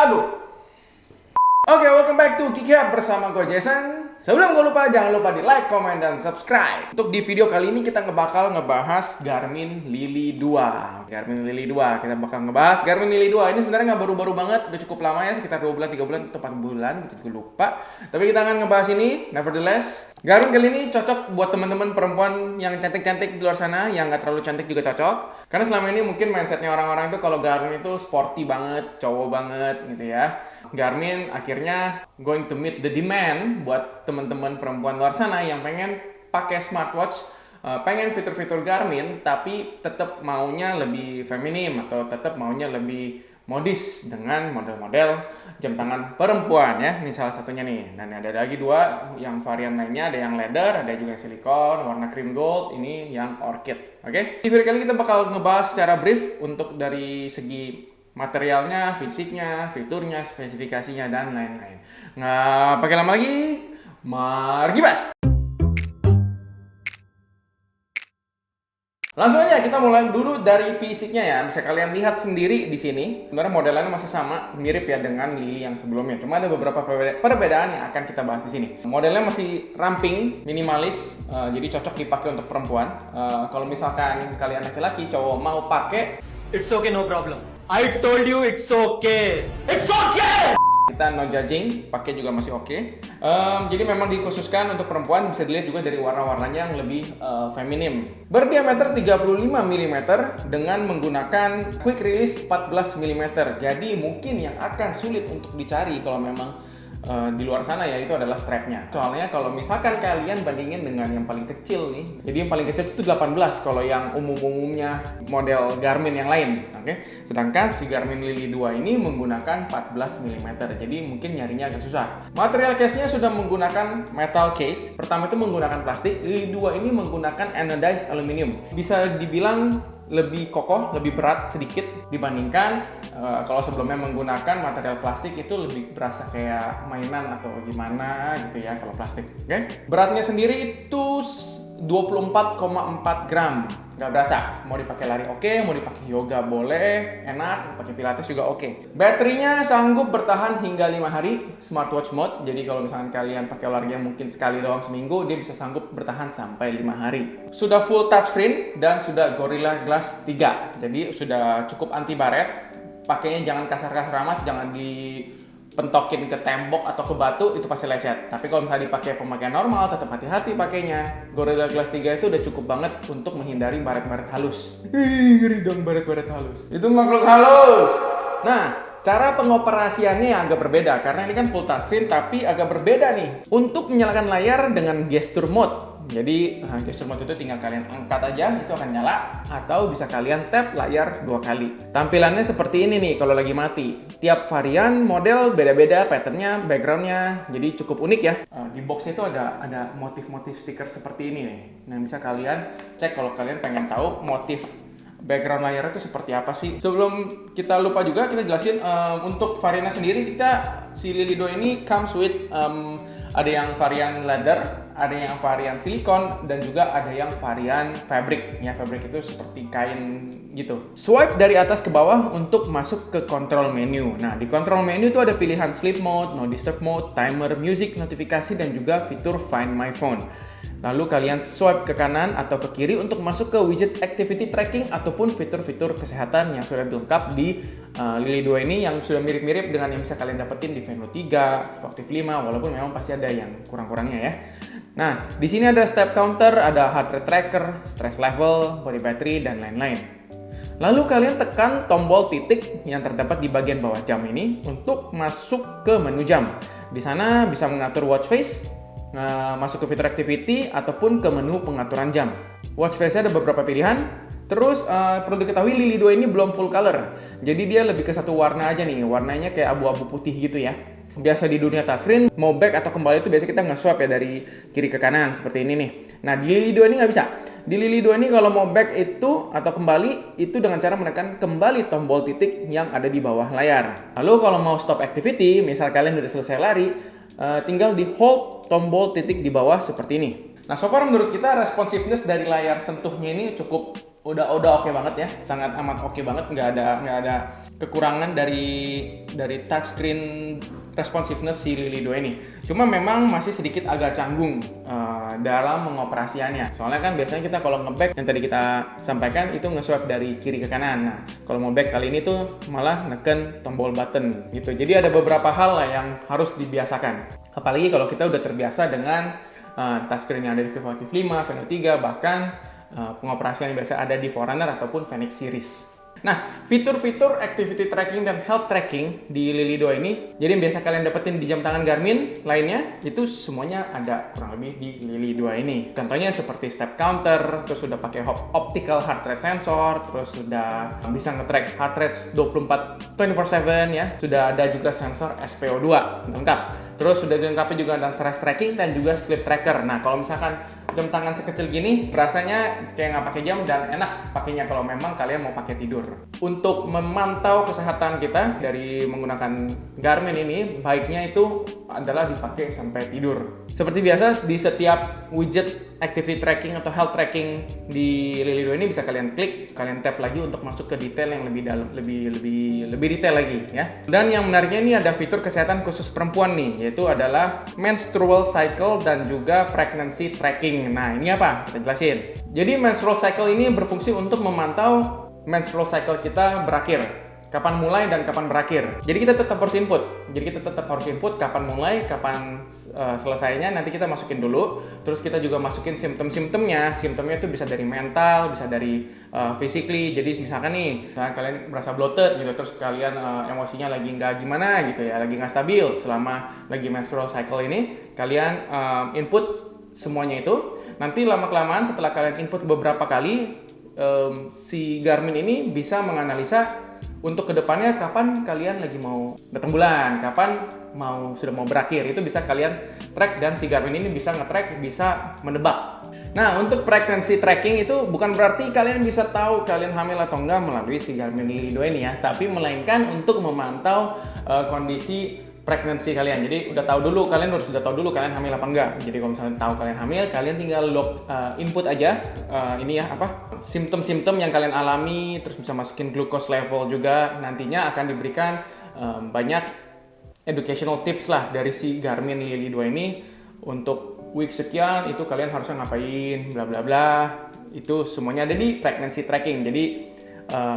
Aduh. Oke, welcome back to Kicap bersama gue Jason. Sebelum gue lupa, jangan lupa di like, comment, dan subscribe. Untuk di video kali ini kita bakal ngebahas Garmin Lily 2. Garmin Lily 2, kita bakal ngebahas Garmin Lily 2. Ini sebenarnya nggak baru-baru banget, udah cukup lama ya, sekitar 2 bulan, 3 bulan, atau 4 bulan, gitu gue lupa. Tapi kita akan ngebahas ini, nevertheless. Garmin kali ini cocok buat teman-teman perempuan yang cantik-cantik di luar sana, yang nggak terlalu cantik juga cocok. Karena selama ini mungkin mindsetnya orang-orang itu kalau Garmin itu sporty banget, cowok banget gitu ya. Garmin akhirnya going to meet the demand buat teman-teman perempuan luar sana yang pengen pakai smartwatch, pengen fitur-fitur Garmin tapi tetap maunya lebih feminim atau tetap maunya lebih modis dengan model-model jam tangan perempuan ya. Ini salah satunya nih. Dan ada lagi dua yang varian lainnya, ada yang leather, ada juga yang silikon, warna cream gold, ini yang orchid. Oke? Di video kali kita bakal ngebahas secara brief untuk dari segi materialnya, fisiknya, fiturnya, spesifikasinya, dan lain-lain. Nggak pakai lama lagi, mari kibas! Langsung aja kita mulai dulu dari fisiknya ya. Bisa kalian lihat sendiri di sini. Sebenarnya modelannya masih sama, mirip ya dengan Lily yang sebelumnya. Cuma ada beberapa perbedaan yang akan kita bahas di sini. Modelnya masih ramping, minimalis, jadi cocok dipakai untuk perempuan. Kalau misalkan kalian laki-laki, cowok mau pakai, It's okay, no problem. I told you it's okay. It's okay! kita no judging, pakai juga masih oke. Jadi memang dikhususkan untuk perempuan, bisa dilihat juga dari warna-warnanya yang lebih feminim. Berdiameter 35 mm dengan menggunakan quick release 14 mm. Jadi mungkin yang akan sulit untuk dicari kalau memang di luar sana ya itu adalah strapnya. Soalnya kalau misalkan kalian bandingin dengan yang paling kecil nih, jadi yang paling kecil itu 18 kalau yang umum-umumnya model Garmin yang lain, oke? Sedangkan si Garmin Lily 2 ini menggunakan 14 mm, jadi mungkin nyarinya agak susah. Material case-nya sudah menggunakan metal case. Pertama itu menggunakan plastik, Lily 2 ini menggunakan anodized aluminium. Bisa dibilang lebih kokoh, lebih berat sedikit dibandingkan kalau sebelumnya menggunakan material plastik itu lebih berasa kayak mainan atau gimana gitu ya kalau plastik. Oke? Beratnya sendiri itu 24,4 gram. Nggak berasa. Mau dipakai lari oke, mau dipakai yoga boleh, enak, pakai pilates juga oke. Baterainya sanggup bertahan hingga 5 hari, smartwatch mode. Jadi kalau misalkan kalian pakai olahraga mungkin sekali doang seminggu, dia bisa sanggup bertahan sampai 5 hari. Sudah full touchscreen dan sudah Gorilla Glass 3. Jadi sudah cukup anti baret. Pakainya jangan kasar-kasar amat, jangan pentokin ke tembok atau ke batu, itu pasti lecet. Tapi kalau misalnya dipakai pemakaian normal, tetap hati-hati pakainya. Gorilla Glass 3 itu udah cukup banget untuk menghindari baret-baret halus. Ngeri dong baret-baret halus. Itu makhluk halus. Nah, cara pengoperasiannya yang agak berbeda karena ini kan full touchscreen tapi agak berbeda nih. Untuk menyalakan layar dengan gesture mode. Jadi gesture mode itu tinggal kalian angkat aja, itu akan nyala, atau bisa kalian tap layar 2 kali. Tampilannya seperti ini nih kalau lagi mati. Tiap varian model beda-beda patternnya, backgroundnya, jadi cukup unik ya. Di boxnya itu ada motif-motif stiker seperti ini nih. Nah bisa kalian cek kalau kalian pengen tahu motif background layar itu seperti apa sih. Sebelum kita lupa juga kita jelasin untuk variannya sendiri, si Lily 2 ini comes with ada yang varian leather, ada yang varian silikon, dan juga ada yang varian fabric. Ya, fabric itu seperti kain gitu. Swipe dari atas ke bawah untuk masuk ke control menu. Nah, di control menu itu ada pilihan sleep mode, no disturb mode, timer, music, notifikasi, dan juga fitur find my phone. Lalu kalian swipe ke kanan atau ke kiri untuk masuk ke widget activity tracking ataupun fitur-fitur kesehatan yang sudah dilengkap di Lily 2 ini, yang sudah mirip-mirip dengan yang bisa kalian dapetin di Venue 3, Active 5, walaupun memang pasti ada yang kurang-kurangnya ya. Nah, di sini ada step counter, ada heart rate tracker, stress level, body battery, dan lain-lain. Lalu kalian tekan tombol titik yang terdapat di bagian bawah jam ini untuk masuk ke menu jam. Di sana bisa mengatur watch face, masuk ke fitur activity ataupun ke menu pengaturan jam. Watch face-nya ada beberapa pilihan. Terus perlu diketahui Lily 2 ini belum full color. Jadi dia lebih ke satu warna aja nih. Warnanya kayak abu-abu putih gitu ya. Biasa di dunia touchscreen, mau back atau kembali itu biasa kita nge-swipe ya dari kiri ke kanan seperti ini nih. Nah di Lily 2 ini nggak bisa. Di Lily 2 ini kalau mau back itu atau kembali itu dengan cara menekan kembali tombol titik yang ada di bawah layar. Lalu kalau mau stop activity, misal kalian udah selesai lari, tinggal di hold tombol titik di bawah seperti ini. Nah, so far menurut kita responsiveness dari layar sentuhnya ini cukup udah oke banget ya, sangat amat oke banget, nggak ada kekurangan dari touchscreen responsiveness si Lily 2 ini. Cuma memang masih sedikit agak canggung dalam mengoperasiannya. Soalnya kan biasanya kita kalau nge-back yang tadi kita sampaikan itu nge-swipe dari kiri ke kanan. Nah, kalau mau back kali ini tuh malah neken tombol button gitu. Jadi ada beberapa hal lah yang harus dibiasakan. Apalagi kalau kita udah terbiasa dengan touchscreen yang ada di Vivo Active 5, Veno 3, bahkan pengoperasian yang biasa ada di Forerunner ataupun Fenix Series. Nah, fitur-fitur activity tracking dan health tracking di Lily 2 ini, jadi yang biasa kalian dapetin di jam tangan Garmin lainnya, itu semuanya ada kurang lebih di Lily 2 ini. Contohnya seperti step counter, terus sudah pakai optical heart rate sensor, terus sudah bisa nge-track heart rate 24/7 ya. Sudah ada juga sensor SpO2 lengkap. Terus sudah dilengkapi juga dengan stress tracking dan juga sleep tracker. Nah, kalau misalkan jam tangan sekecil gini, rasanya kayak nggak pakai jam dan enak pakainya kalau memang kalian mau pakai tidur. Untuk memantau kesehatan kita dari menggunakan Garmin ini, baiknya itu adalah dipakai sampai tidur. Seperti biasa, di setiap widget activity tracking atau health tracking di Lily 2 ini bisa kalian klik, kalian tap lagi untuk masuk ke detail yang lebih dalam, lebih detail lagi ya. Dan yang menariknya ini ada fitur kesehatan khusus perempuan nih, yaitu adalah menstrual cycle dan juga pregnancy tracking. Nah, ini apa? Kita jelasin. Jadi menstrual cycle ini berfungsi untuk memantau menstrual cycle kita berakhir. Kapan mulai dan kapan berakhir. Jadi kita tetap harus input. Kapan mulai, kapan selesainya, nanti kita masukin dulu. Terus kita juga masukin simptom-simptomnya. Simptomnya itu bisa dari mental, bisa dari physically. Jadi misalkan nih, kalian merasa bloated gitu, terus kalian emosinya lagi nggak gimana gitu ya, lagi nggak stabil selama lagi menstrual cycle ini, kalian input semuanya itu. Nanti lama-kelamaan setelah kalian input beberapa kali, si Garmin ini bisa menganalisa untuk kedepannya kapan kalian lagi mau datang bulan, kapan sudah mau berakhir, itu bisa kalian track dan si Garmin ini bisa nge-track, bisa menebak. Nah, untuk pregnancy tracking itu bukan berarti kalian bisa tahu kalian hamil atau enggak melalui si Garmin Lily 2 ini ya, tapi melainkan untuk memantau kondisi pregnancy kalian. Jadi kalian harus sudah tahu dulu kalian hamil apa enggak. Jadi kalau misalnya tahu kalian hamil, kalian tinggal input aja simptom-simptom yang kalian alami, terus bisa masukin glucose level juga. Nantinya akan diberikan banyak educational tips lah dari si Garmin Lily 2 ini. Untuk week sekian itu kalian harusnya ngapain, bla bla bla. Itu semuanya ada di pregnancy tracking. Jadi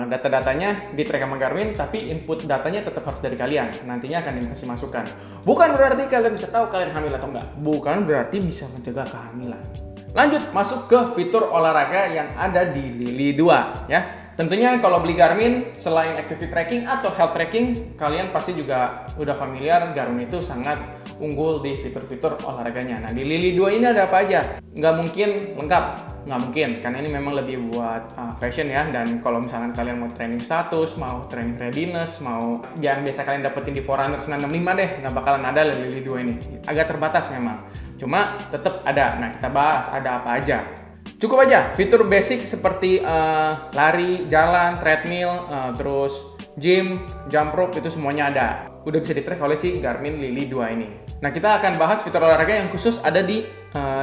data-datanya di-track sama Garmin, tapi input datanya tetap harus dari kalian. Nantinya akan dikasih masukan. Bukan berarti kalian bisa tahu kalian hamil atau enggak. Bukan berarti bisa mencegah kehamilan. Lanjut, masuk ke fitur olahraga yang ada di Lily 2 ya. Tentunya kalau beli Garmin, selain activity tracking atau health tracking, kalian pasti juga udah familiar Garmin itu sangat unggul di fitur-fitur olahraganya. Nah, di Lily 2 ini ada apa aja? Nggak mungkin lengkap. Nggak mungkin, karena ini memang lebih buat fashion ya. Dan kalau misalkan kalian mau training status, mau training readiness, mau yang biasa kalian dapetin di Forerunner 965 deh, nggak bakalan ada di Lily 2 ini. Agak terbatas memang, cuma tetap ada. Nah, kita bahas ada apa aja. Cukup aja, fitur basic seperti lari, jalan, treadmill, terus gym, jump rope, itu semuanya ada. Udah bisa di-track oleh si Garmin Lily 2 ini. Nah, kita akan bahas fitur olahraga yang khusus ada di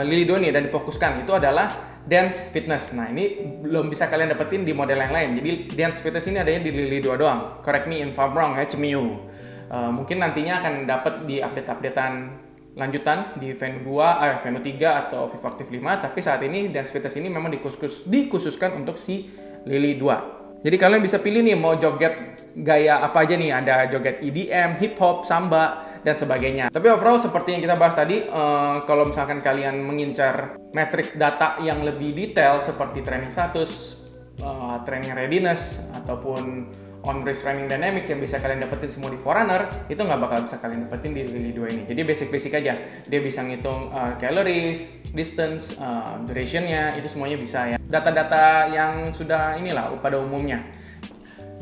Lily 2 ini dan difokuskan. Itu adalah dance fitness. Nah, ini belum bisa kalian dapetin di model yang lain. Jadi dance fitness ini adanya di Lily 2 doang. Correct me if I'm wrong ya, cemiu. Mungkin nantinya akan dapat di update-updatean lanjutan di Veno 2, Veno 3 atau Vivo Active 5, tapi saat ini dance fitness ini memang dikhususkan untuk si Lily 2. Jadi kalian bisa pilih nih mau joget gaya apa aja nih, ada joget EDM, hip hop, samba, dan sebagainya. Tapi overall seperti yang kita bahas tadi, kalau misalkan kalian mengincar matriks data yang lebih detail seperti training status, training readiness, ataupun on-race training dynamics yang bisa kalian dapetin semua di Forerunner, itu nggak bakal bisa kalian dapetin di Lily 2 ini. Jadi basic-basic aja. Dia bisa ngitung calories, distance, durationnya, itu semuanya bisa ya. Data-data yang sudah inilah pada umumnya.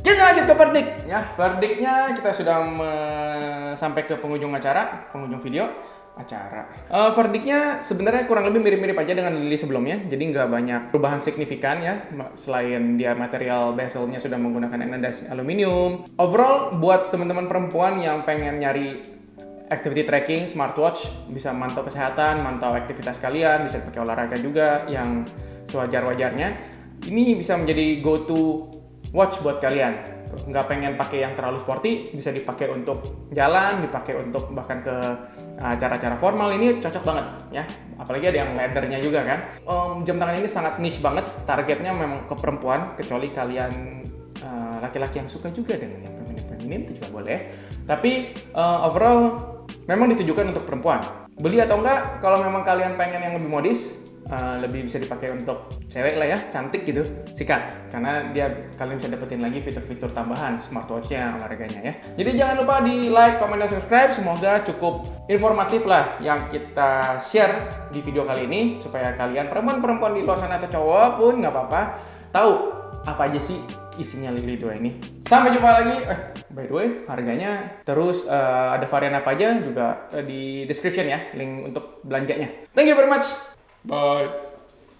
Kita lanjut ke verdict ya. Verdictnya kita sudah sampai ke penghujung video. Verdictnya sebenarnya kurang lebih mirip-mirip aja dengan Lily sebelumnya, jadi nggak banyak perubahan signifikan ya, selain dia material bezelnya sudah menggunakan anodized aluminium. Overall, buat teman-teman perempuan yang pengen nyari activity tracking, smartwatch, bisa mantau kesehatan, mantau aktivitas kalian, bisa pakai olahraga juga yang sewajar-wajarnya. ini bisa menjadi go-to watch buat kalian. Nggak pengen pakai yang terlalu sporty, bisa dipakai untuk jalan, dipakai untuk bahkan ke acara-acara formal, ini cocok banget ya. Apalagi ada yang leathernya juga kan. Jam tangan ini sangat niche banget, targetnya memang ke perempuan, kecuali kalian laki-laki yang suka juga dengan yang feminin itu juga boleh. Tapi overall memang ditujukan untuk perempuan. Beli atau enggak, kalau memang kalian pengen yang lebih modis, lebih bisa dipakai untuk cewek lah ya, cantik gitu, sikat. Karena kalian bisa dapetin lagi fitur-fitur tambahan smartwatch-nya, olahraganya ya. Jadi jangan lupa di like, comment, dan subscribe. Semoga cukup informatif lah yang kita share di video kali ini, supaya kalian perempuan-perempuan di luar sana atau cowok pun nggak apa-apa tahu apa aja sih isinya Lily 2 ini. Sampai jumpa lagi. By the way, harganya terus ada varian apa aja juga di description ya, link untuk belanjanya. Thank you very much. Bye.